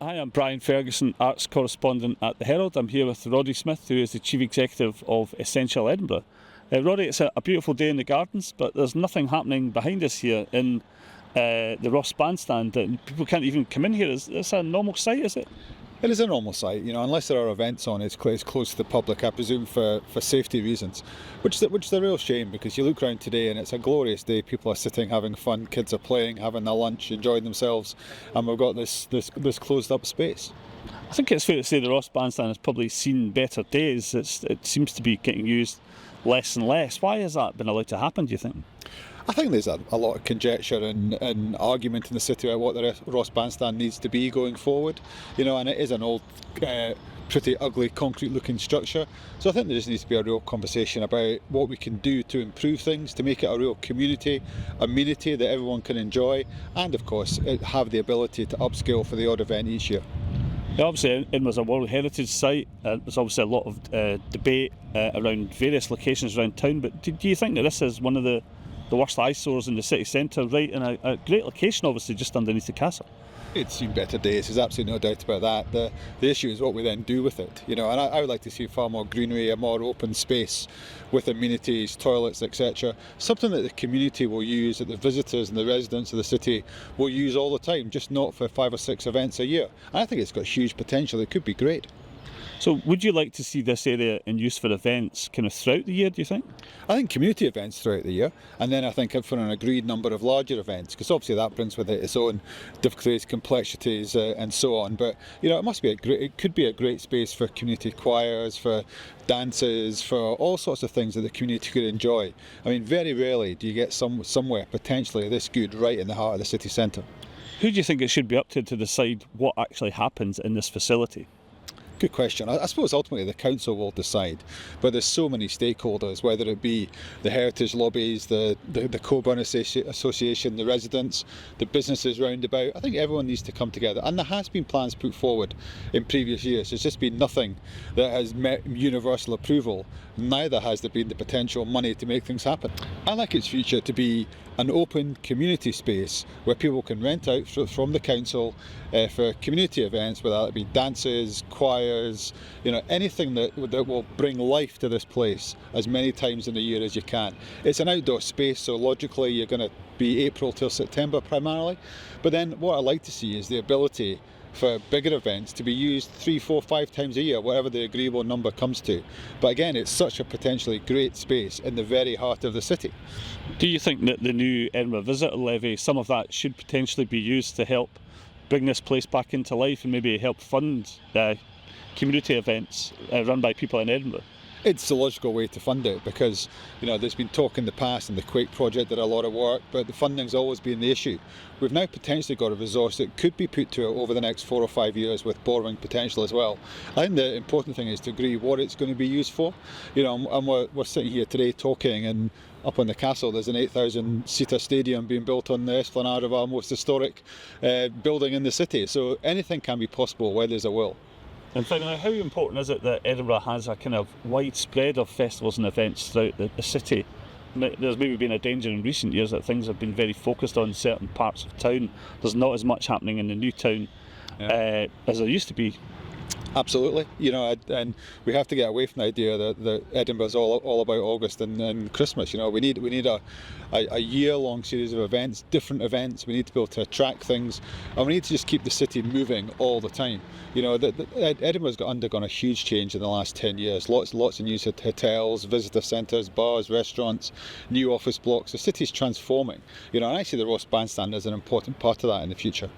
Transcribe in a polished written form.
Hi, I'm Brian Ferguson, arts correspondent at the Herald. I'm here with Roddy Smith, who is the chief executive of Essential Edinburgh. Roddy, it's a beautiful day in the gardens, but there's nothing happening behind us here in the Ross Bandstand. People can't even come in here. Is this a normal sight, is it? It is a normal site, unless there are events on, it's closed to the public, I presume for safety reasons, which is a real shame, because you look around today and it's a glorious day. People are sitting, having fun, kids are playing, having their lunch, enjoying themselves, and we've got this closed up space. I think it's fair to say the Ross Bandstand has probably seen better days. It seems to be getting used less and less. Why has that been allowed to happen, do you think? I think there's a lot of conjecture and argument in the city about what the Ross Bandstand needs to be going forward, and it is an old, pretty ugly concrete-looking structure. So I think there just needs to be a real conversation about what we can do to improve things, to make it a real community amenity that everyone can enjoy, and of course have the ability to upscale for the odd event each year. Yeah, obviously, Edinburgh's a World Heritage Site. There's obviously a lot of debate around various locations around town, but do you think that this is one of the worst eyesores in the city centre, right in a great location, obviously, just underneath the castle? It's seen better days, there's absolutely no doubt about that. The issue is what we then do with it, and I would like to see far more greenery, a more open space with amenities, toilets, etc. Something that the community will use, that the visitors and the residents of the city will use all the time, just not for 5 or 6 events a year. And I think it's got huge potential. It could be great. So would you like to see this area in use for events kind of throughout the year, do you think? I think community events throughout the year, and then I think for an agreed number of larger events, because obviously that brings with it its own difficulties, complexities and so on. But it could be a great space for community choirs, for dances, for all sorts of things that the community could enjoy. I mean, very rarely do you get somewhere potentially this good right in the heart of the city centre. Who do you think it should be up to decide what actually happens in this facility? Good question. I suppose ultimately the council will decide, but there's so many stakeholders, whether it be the heritage lobbies, the Coburn Association, the residents, the businesses round about. I think everyone needs to come together, and there has been plans put forward in previous years. There's just been nothing that has met universal approval. Neither has there been the potential money to make things happen. I like its future to be an open community space where people can rent out from the council for community events, whether that be dances, choirs, anything that will bring life to this place as many times in the year as you can. It's an outdoor space, so logically you're going to be April till September primarily. But then what I like to see is the ability for bigger events to be used 3, 4, 5 times a year, whatever the agreeable number comes to. But again, it's such a potentially great space in the very heart of the city. Do you think that the new Edinburgh Visitor Levy, some of that should potentially be used to help bring this place back into life and maybe help fund community events run by people in Edinburgh? It's the logical way to fund it, because there's been talk in the past, and the Quake project did a lot of work, but the funding's always been the issue. We've now potentially got a resource that could be put to it over the next 4 or 5 years with borrowing potential as well. I think the important thing is to agree what it's going to be used for. And we're sitting here today talking, and up on the castle there's an 8,000 seater stadium being built on the esplanade of our most historic building in the city. So anything can be possible where there's a will. And finally, how important is it that Edinburgh has a kind of widespread of festivals and events throughout the city? There's maybe been a danger in recent years that things have been very focused on certain parts of town. There's not as much happening in the new town as there used to be. Absolutely, and we have to get away from the idea that Edinburgh's all about August and Christmas. We need a year-long series of events, different events. We need to be able to attract things, and we need to just keep the city moving all the time. Edinburgh's undergone a huge change in the last 10 years. Lots of new hotels, visitor centres, bars, restaurants, new office blocks. The city's transforming. And I see the Ross Bandstand as an important part of that in the future.